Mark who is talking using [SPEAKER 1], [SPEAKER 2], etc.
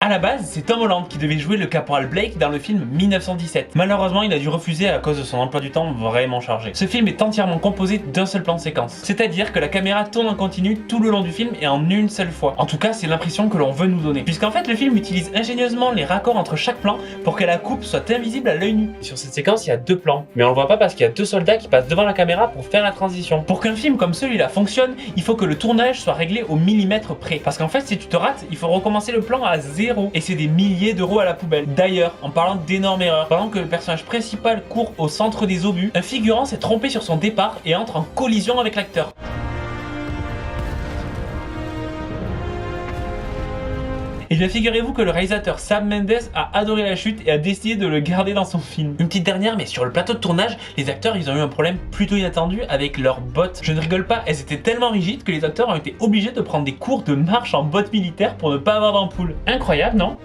[SPEAKER 1] À la base, c'est Tom Holland qui devait jouer le caporal Blake dans le film 1917. Malheureusement, il a dû refuser à cause de son emploi du temps vraiment chargé. Ce film est entièrement composé d'un seul plan séquence. C'est-à-dire que la caméra tourne en continu tout le long du film et en une seule fois. En tout cas, c'est l'impression que l'on veut nous donner. Puisqu'en fait, le film utilise ingénieusement les raccords entre chaque plan pour que la coupe soit invisible à l'œil nu. Sur cette séquence, il y a deux plans. Mais on le voit pas parce qu'il y a deux soldats qui passent devant la caméra pour faire la transition. Pour qu'un film comme celui-là fonctionne, il faut que le tournage soit réglé au millimètre près. Parce qu'en fait, si tu te rates, il faut recommencer le plan à zéro. Et c'est des milliers d'euros à la poubelle. D'ailleurs, en parlant d'énormes erreurs, pendant que le personnage principal court au centre des obus, un figurant s'est trompé sur son départ et entre en collision avec l'acteur. Et bien figurez-vous que le réalisateur Sam Mendes a adoré la chute et a décidé de le garder dans son film. Une petite dernière, mais sur le plateau de tournage, les acteurs ils ont eu un problème plutôt inattendu avec leurs bottes. Je ne rigole pas, elles étaient tellement rigides que les acteurs ont été obligés de prendre des cours de marche en bottes militaires pour ne pas avoir d'ampoule. Incroyable, non ?